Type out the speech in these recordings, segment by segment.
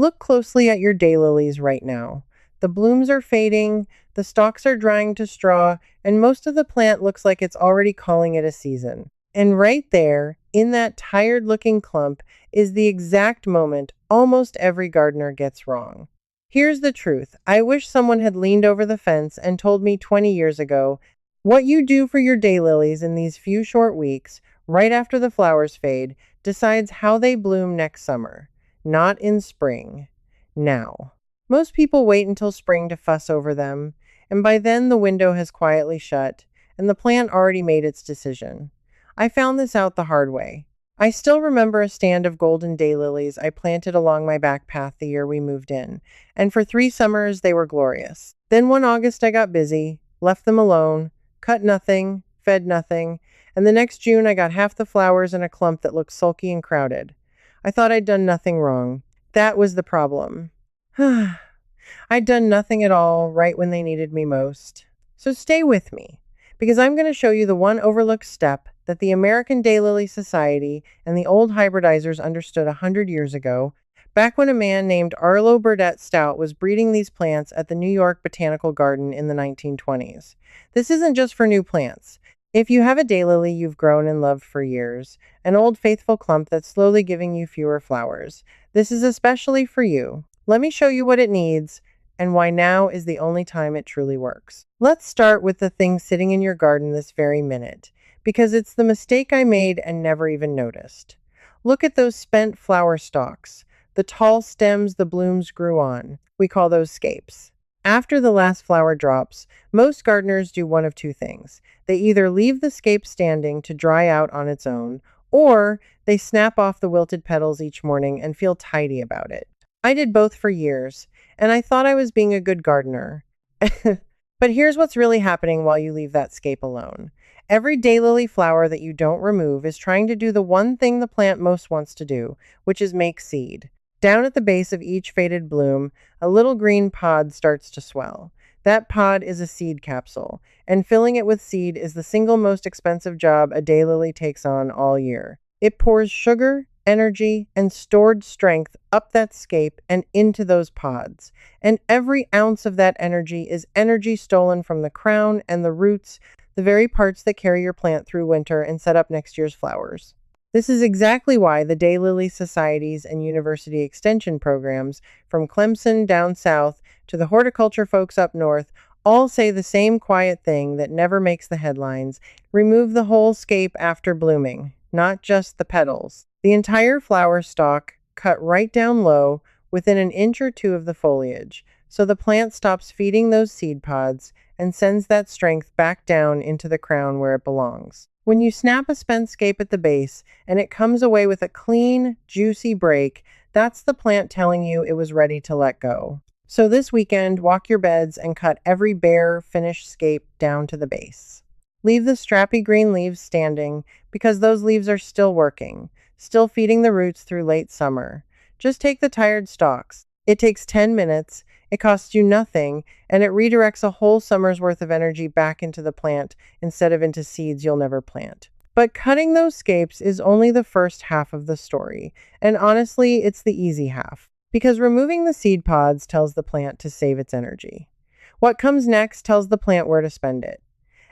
Look closely at your daylilies right now. The blooms are fading, the stalks are drying to straw, and most of the plant looks like it's already calling it a season. And right there, in that tired looking clump, is the exact moment almost every gardener gets wrong. Here's the truth. I wish someone had leaned over the fence and told me 20 years ago what you do for your daylilies in these few short weeks, right after the flowers fade, decides how they bloom next summer, not in spring. Now. Most people wait until spring to fuss over them, and by then the window has quietly shut, and the plant already made its decision. I found this out the hard way. I still remember a stand of golden daylilies I planted along my back path the year we moved in, and for 3 summers they were glorious. Then one August I got busy, left them alone, cut nothing, fed nothing, and the next June I got half the flowers in a clump that looked sulky and crowded. I thought I'd done nothing wrong. That was the problem. I'd done nothing at all right when they needed me most. So stay with me, because I'm going to show you the one overlooked step that the American Daylily Society and the old hybridizers understood 100 years ago, back when a man named Arlo Burdett Stout was breeding these plants at the New York Botanical Garden in the 1920s. This isn't just for new plants. If you have a daylily you've grown and loved for years, an old faithful clump that's slowly giving you fewer flowers, this is especially for you. Let me show you what it needs and why now is the only time it truly works. Let's start with the thing sitting in your garden this very minute, because it's the mistake I made and never even noticed. Look at those spent flower stalks, the tall stems the blooms grew on. We call those scapes. After the last flower drops, most gardeners do one of two things. They either leave the scape standing to dry out on its own, or they snap off the wilted petals each morning and feel tidy about it. I did both for years, and I thought I was being a good gardener. But here's what's really happening while you leave that scape alone. Every daylily flower that you don't remove is trying to do the one thing the plant most wants to do, which is make seed. Down at the base of each faded bloom, a little green pod starts to swell. That pod is a seed capsule, and filling it with seed is the single most expensive job a daylily takes on all year. It pours sugar, energy, and stored strength up that scape and into those pods. And every ounce of that energy is energy stolen from the crown and the roots, the very parts that carry your plant through winter and set up next year's flowers. This is exactly why the Daylily Societies and university extension programs, from Clemson down south to the horticulture folks up north, all say the same quiet thing that never makes the headlines: remove the whole scape after blooming, not just the petals. The entire flower stalk, cut right down low, within an inch or two of the foliage, so the plant stops feeding those seed pods and sends that strength back down into the crown where it belongs. When you snap a spent scape at the base and it comes away with a clean, juicy break, that's the plant telling you it was ready to let go. So this weekend, walk your beds and cut every bare, finished scape down to the base. Leave the strappy green leaves standing, because those leaves are still working, still feeding the roots through late summer. Just take the tired stalks. It takes 10 minutes, it costs you nothing, and it redirects a whole summer's worth of energy back into the plant instead of into seeds you'll never plant. But cutting those scapes is only the first half of the story, and honestly, it's the easy half, because removing the seed pods tells the plant to save its energy. What comes next tells the plant where to spend it.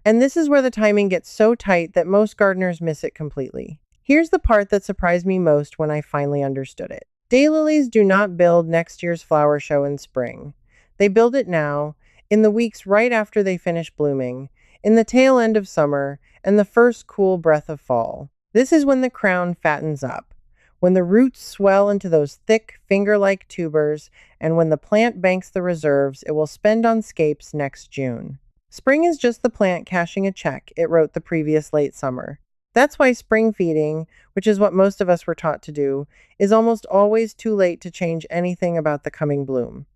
And this is where the timing gets so tight that most gardeners miss it completely. Here's the part that surprised me most when I finally understood it. Daylilies do not build next year's flower show in spring. They build it now, in the weeks right after they finish blooming, in the tail end of summer, and the first cool breath of fall. This is when the crown fattens up, when the roots swell into those thick, finger-like tubers, and when the plant banks the reserves it will spend on scapes next June. Spring is just the plant cashing a check it wrote the previous late summer. That's why spring feeding, which is what most of us were taught to do, is almost always too late to change anything about the coming bloom.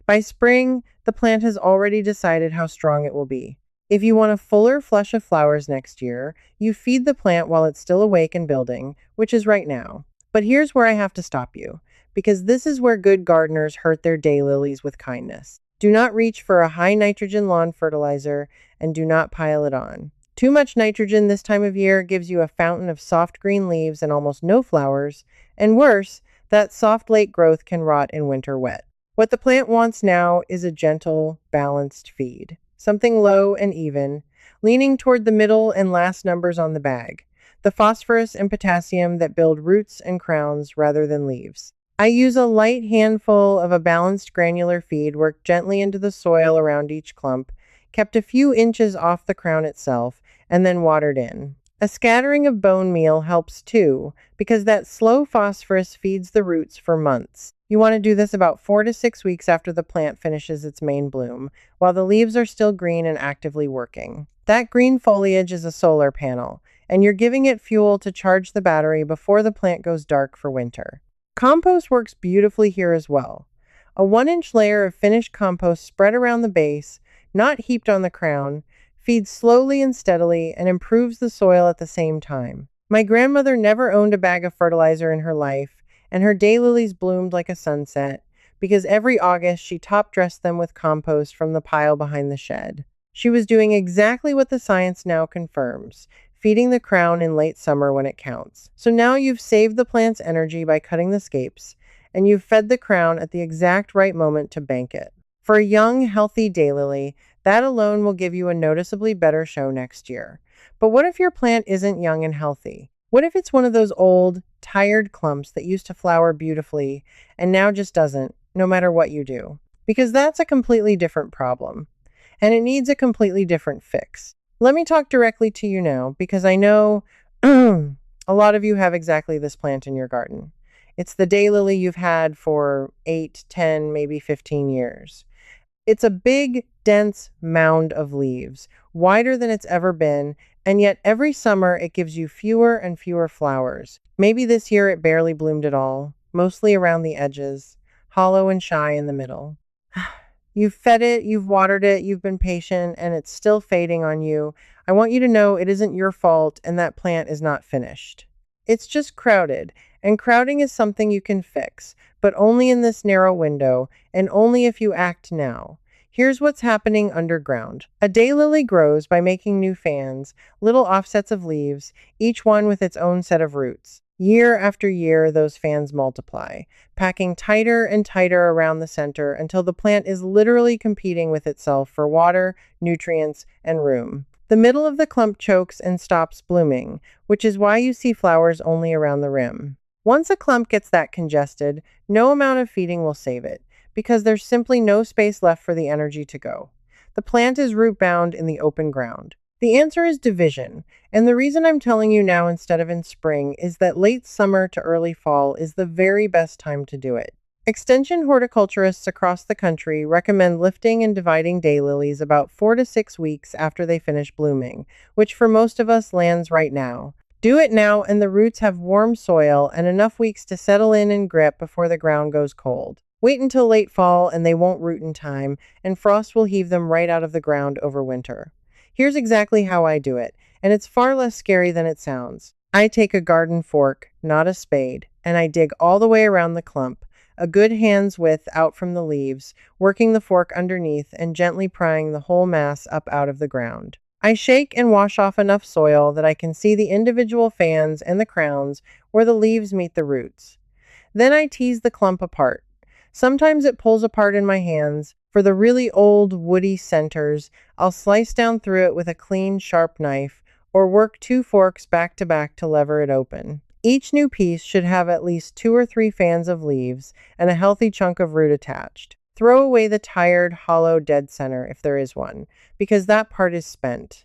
By spring, the plant has already decided how strong it will be. If you want a fuller flush of flowers next year, you feed the plant while it's still awake and building, which is right now. But here's where I have to stop you, because this is where good gardeners hurt their daylilies with kindness. Do not reach for a high nitrogen lawn fertilizer, and do not pile it on. Too much nitrogen this time of year gives you a fountain of soft green leaves and almost no flowers, and worse, That soft late growth can rot in winter wet. What the plant wants now is a gentle, balanced feed. Something low and even, leaning toward the middle and last numbers on the bag. The phosphorus and potassium that build roots and crowns rather than leaves. I use a light handful of a balanced granular feed worked gently into the soil around each clump, kept a few inches off the crown itself, and then watered in. A scattering of bone meal helps too, because that slow phosphorus feeds the roots for months. You want to do this about 4 to 6 weeks after the plant finishes its main bloom, while the leaves are still green and actively working. That green foliage is a solar panel, and you're giving it fuel to charge the battery before the plant goes dark for winter. Compost works beautifully here as well. A 1-inch layer of finished compost spread around the base, not heaped on the crown, feeds slowly and steadily and improves the soil at the same time. My grandmother never owned a bag of fertilizer in her life, and her daylilies bloomed like a sunset because every August she top-dressed them with compost from the pile behind the shed. She was doing exactly what the science now confirms, feeding the crown in late summer when it counts. So now you've saved the plant's energy by cutting the scapes, and you've fed the crown at the exact right moment to bank it. For a young, healthy daylily, that alone will give you a noticeably better show next year. But what if your plant isn't young and healthy? What if it's one of those old, tired clumps that used to flower beautifully and now just doesn't, no matter what you do? Because that's a completely different problem, and it needs a completely different fix. Let me talk directly to you now, because I know a lot of you have exactly this plant in your garden. It's the daylily you've had for 8, 10, maybe 15 years. It's a big, dense mound of leaves, wider than it's ever been, and yet every summer it gives you fewer and fewer flowers. Maybe this year it barely bloomed at all, mostly around the edges, hollow and shy in the middle. You've fed it, you've watered it, you've been patient, and it's still fading on you. I want you to know it isn't your fault and that plant is not finished. It's just crowded, and crowding is something you can fix, but only in this narrow window, and only if you act now. Here's what's happening underground. A daylily grows by making new fans, little offsets of leaves, each one with its own set of roots. Year after year, those fans multiply, packing tighter and tighter around the center until the plant is literally competing with itself for water, nutrients, and room. The middle of the clump chokes and stops blooming, which is why you see flowers only around the rim. Once a clump gets that congested, no amount of feeding will save it, because there's simply no space left for the energy to go. The plant is root-bound in the open ground. The answer is division, and the reason I'm telling you now instead of in spring is that late summer to early fall is the very best time to do it. Extension horticulturists across the country recommend lifting and dividing daylilies about 4 to 6 weeks after they finish blooming, which for most of us lands right now. Do it now and the roots have warm soil and enough weeks to settle in and grip before the ground goes cold. Wait until late fall and they won't root in time, and frost will heave them right out of the ground over winter. Here's exactly how I do it, and it's far less scary than it sounds. I take a garden fork, not a spade, and I dig all the way around the clump, a good hand's width out from the leaves, working the fork underneath and gently prying the whole mass up out of the ground. I shake and wash off enough soil that I can see the individual fans and the crowns where the leaves meet the roots. Then I tease the clump apart. Sometimes it pulls apart in my hands. For the really old, woody centers, I'll slice down through it with a clean, sharp knife, or work 2 forks back to back to lever it open. Each new piece should have at least 2 or 3 fans of leaves and a healthy chunk of root attached. Throw away the tired, hollow, dead center if there is one, because that part is spent.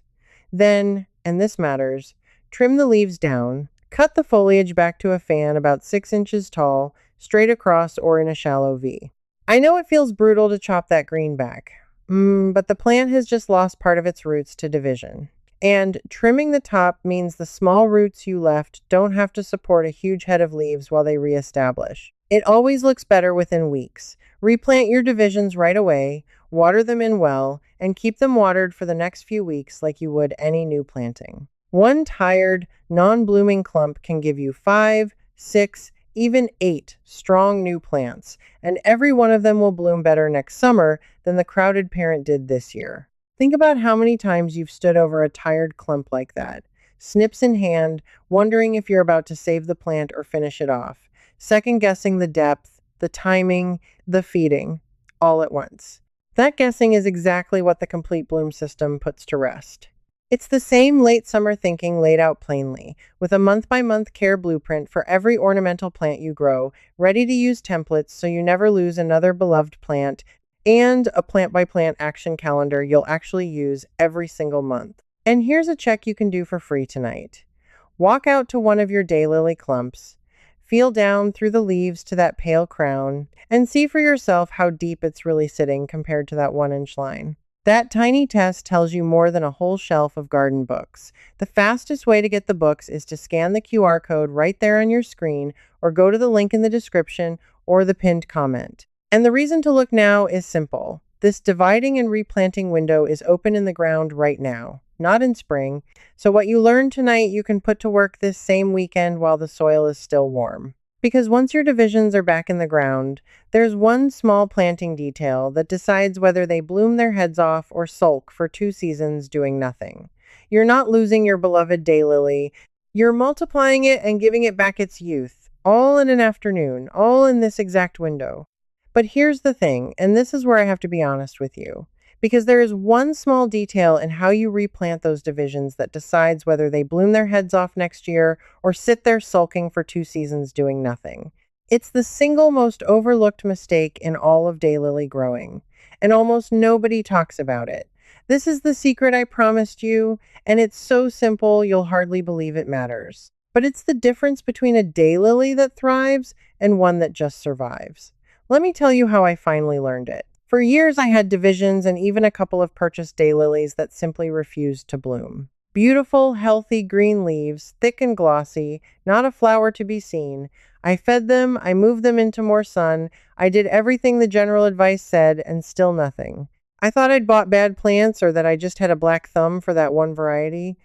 Then, and this matters, trim the leaves down. Cut the foliage back to a fan about 6 inches tall, straight across or in a shallow V. I know it feels brutal to chop that green back, but the plant has just lost part of its roots to division. And trimming the top means the small roots you left don't have to support a huge head of leaves while they reestablish. It always looks better within weeks. Replant your divisions right away, water them in well, and keep them watered for the next few weeks like you would any new planting. One tired, non-blooming clump can give you 5, 6, even 8 strong new plants, and every one of them will bloom better next summer than the crowded parent did this year. Think about how many times you've stood over a tired clump like that, snips in hand, wondering if you're about to save the plant or finish it off. second guessing the depth, the timing, the feeding, all at once. That guessing is exactly what the complete bloom system puts to rest. It's the same late summer thinking laid out plainly, with a month by month care blueprint for every ornamental plant you grow, ready to use templates so you never lose another beloved plant, and a plant by plant action calendar you'll actually use every single month. And here's a check you can do for free tonight. Walk out to one of your daylily clumps, feel down through the leaves to that pale crown, and see for yourself how deep it's really sitting compared to that 1 inch line. That tiny test tells you more than a whole shelf of garden books. The fastest way to get the books is to scan the QR code right there on your screen or go to the link in the description or the pinned comment. And the reason to look now is simple. This dividing and replanting window is open in the ground right now, not in spring. So what you learned tonight, you can put to work this same weekend while the soil is still warm. Because once your divisions are back in the ground, there's one small planting detail that decides whether they bloom their heads off or sulk for 2 seasons doing nothing. You're not losing your beloved daylily. You're multiplying it and giving it back its youth, all in an afternoon, all in this exact window. But here's the thing, and this is where I have to be honest with you. Because there is one small detail in how you replant those divisions that decides whether they bloom their heads off next year or sit there sulking for 2 seasons doing nothing. It's the single most overlooked mistake in all of daylily growing, and almost nobody talks about it. This is the secret I promised you, and it's so simple you'll hardly believe it matters. But it's the difference between a daylily that thrives and one that just survives. Let me tell you how I finally learned it. For years, I had divisions and even a couple of purchased daylilies that simply refused to bloom. Beautiful, healthy green leaves, thick and glossy, not a flower to be seen. I fed them, I moved them into more sun, I did everything the general advice said, and still nothing. I thought I'd bought bad plants or that I just had a black thumb for that one variety.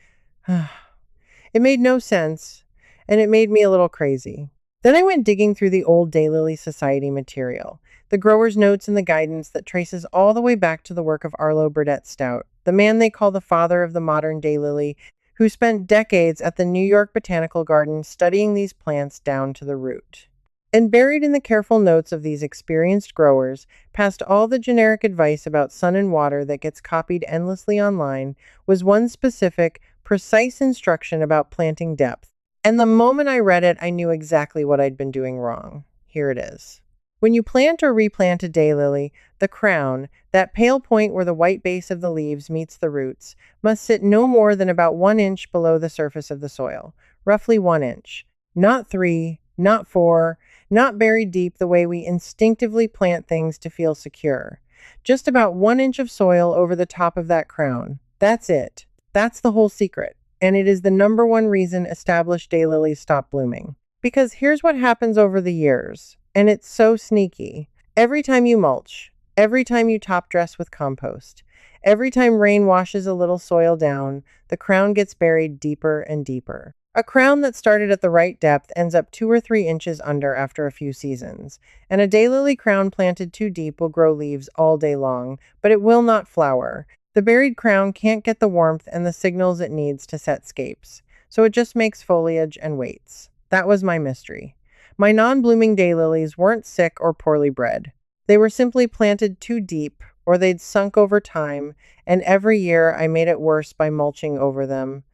It made no sense, and it made me a little crazy. Then I went digging through the old Daylily Society material, the grower's notes and the guidance that traces all the way back to the work of Arlo Burdett Stout, the man they call the father of the modern daylily, who spent decades at the New York Botanical Garden studying these plants down to the root. And buried in the careful notes of these experienced growers, past all the generic advice about sun and water that gets copied endlessly online, was one specific, precise instruction about planting depth. And the moment I read it, I knew exactly what I'd been doing wrong. Here it is. When you plant or replant a daylily, the crown, that pale point where the white base of the leaves meets the roots, must sit no more than about 1 inch below the surface of the soil, roughly 1 inch. Not 3, not 4, not buried deep the way we instinctively plant things to feel secure. Just about 1 inch of soil over the top of that crown. That's it. That's the whole secret. And it is the number one reason established daylilies stop blooming. Because here's what happens over the years, and it's so sneaky. Every time you mulch, every time you top dress with compost, every time rain washes a little soil down, the crown gets buried deeper and deeper. A crown that started at the right depth ends up 2 or 3 inches under after a few seasons. And a daylily crown planted too deep will grow leaves all day long, but it will not flower. The buried crown can't get the warmth and the signals it needs to set scapes, so it just makes foliage and waits. That was my mystery. My non-blooming daylilies weren't sick or poorly bred. They were simply planted too deep, or they'd sunk over time, and every year I made it worse by mulching over them.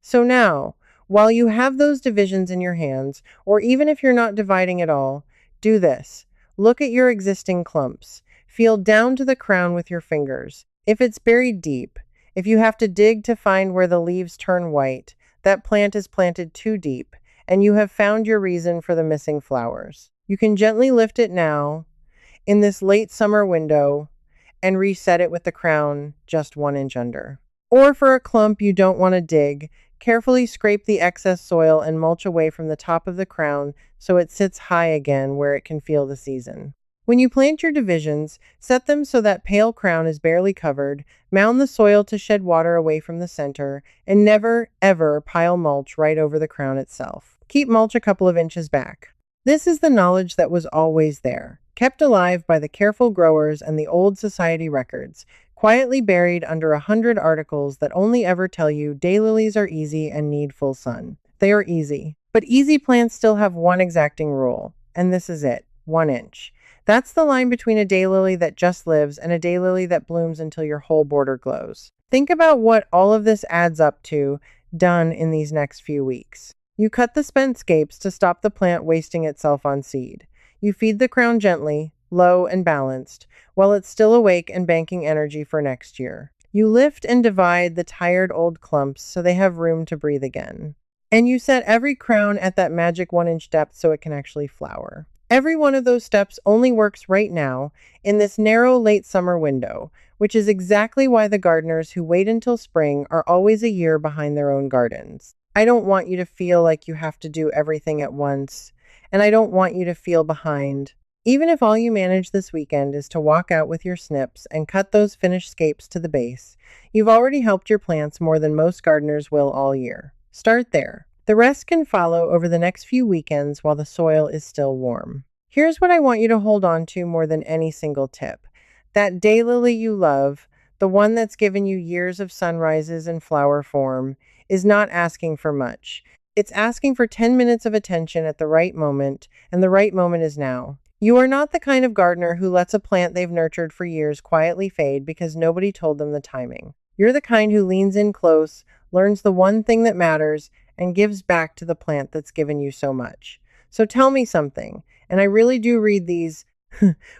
So now, while you have those divisions in your hands, or even if you're not dividing at all, do this. Look at your existing clumps. Feel down to the crown with your fingers. If it's buried deep, if you have to dig to find where the leaves turn white, that plant is planted too deep, and you have found your reason for the missing flowers. You can gently lift it now, in this late summer window, and reset it with the crown just 1 inch under. Or for a clump you don't want to dig, carefully scrape the excess soil and mulch away from the top of the crown so it sits high again where it can feel the season. When you plant your divisions, set them so that pale crown is barely covered, mound the soil to shed water away from the center, and never, ever pile mulch right over the crown itself. Keep mulch a couple of inches back. This is the knowledge that was always there, kept alive by the careful growers and the old society records, quietly buried under 100 articles that only ever tell you daylilies are easy and need full sun. They are easy. But easy plants still have one exacting rule, and this is it, 1 inch. That's the line between a daylily that just lives and a daylily that blooms until your whole border glows. Think about what all of this adds up to, done in these next few weeks. You cut the spent scapes to stop the plant wasting itself on seed. You feed the crown gently, low and balanced, while it's still awake and banking energy for next year. You lift and divide the tired old clumps so they have room to breathe again. And you set every crown at that magic 1 inch depth so it can actually flower. Every one of those steps only works right now in this narrow late summer window, which is exactly why the gardeners who wait until spring are always a year behind their own gardens. I don't want you to feel like you have to do everything at once, and I don't want you to feel behind. Even if all you manage this weekend is to walk out with your snips and cut those finished scapes to the base, you've already helped your plants more than most gardeners will all year. Start there. The rest can follow over the next few weekends while the soil is still warm. Here's what I want you to hold on to more than any single tip. That daylily you love, the one that's given you years of sunrises in flower form, is not asking for much. It's asking for 10 minutes of attention at the right moment, and the right moment is now. You are not the kind of gardener who lets a plant they've nurtured for years quietly fade because nobody told them the timing. You're the kind who leans in close, learns the one thing that matters, and gives back to the plant that's given you so much. So tell me something, and I really do read these.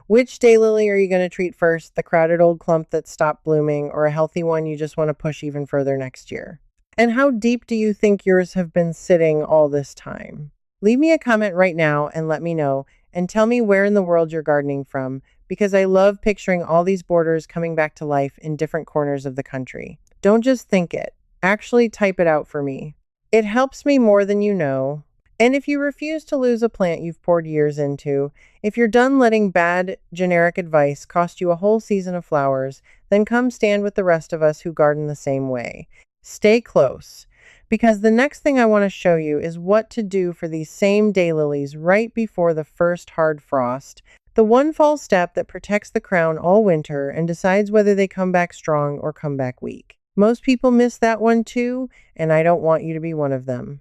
Which daylily are you going to treat first? The crowded old clump that stopped blooming, or a healthy one you just want to push even further next year? And how deep do you think yours have been sitting all this time? Leave me a comment right now and let me know, and tell me where in the world you're gardening from, because I love picturing all these borders coming back to life in different corners of the country. Don't just think it. Actually type it out for me. It helps me more than you know. And if you refuse to lose a plant you've poured years into, if you're done letting bad, generic advice cost you a whole season of flowers, then come stand with the rest of us who garden the same way. Stay close, because the next thing I want to show you is what to do for these same daylilies right before the first hard frost, the one fall step that protects the crown all winter and decides whether they come back strong or come back weak. Most people miss that one too, and I don't want you to be one of them.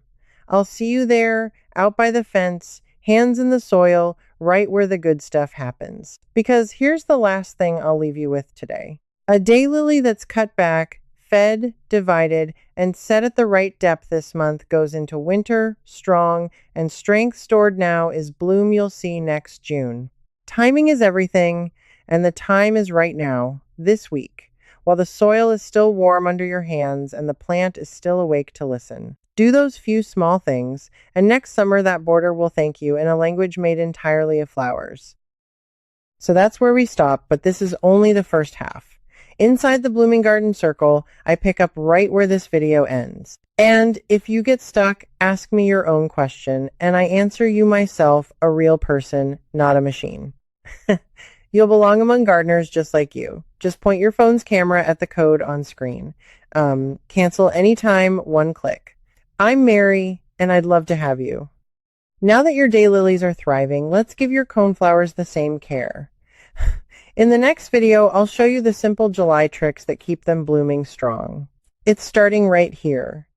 I'll see you there, out by the fence, hands in the soil, right where the good stuff happens. Because here's the last thing I'll leave you with today. A daylily that's cut back, fed, divided, and set at the right depth this month goes into winter, strong, and strength stored now is bloom you'll see next June. Timing is everything, and the time is right now, this week, while the soil is still warm under your hands and the plant is still awake to listen. Do those few small things, and next summer that border will thank you in a language made entirely of flowers. So that's where we stop, but this is only the first half. Inside the Blooming Garden Circle, I pick up right where this video ends. And if you get stuck, ask me your own question, and I answer you myself, a real person, not a machine. You'll belong among gardeners just like you. Just point your phone's camera at the code on screen. Cancel anytime, one click. I'm Mary, and I'd love to have you. Now that your daylilies are thriving, let's give your coneflowers the same care. In the next video, I'll show you the simple July tricks that keep them blooming strong. It's starting right here.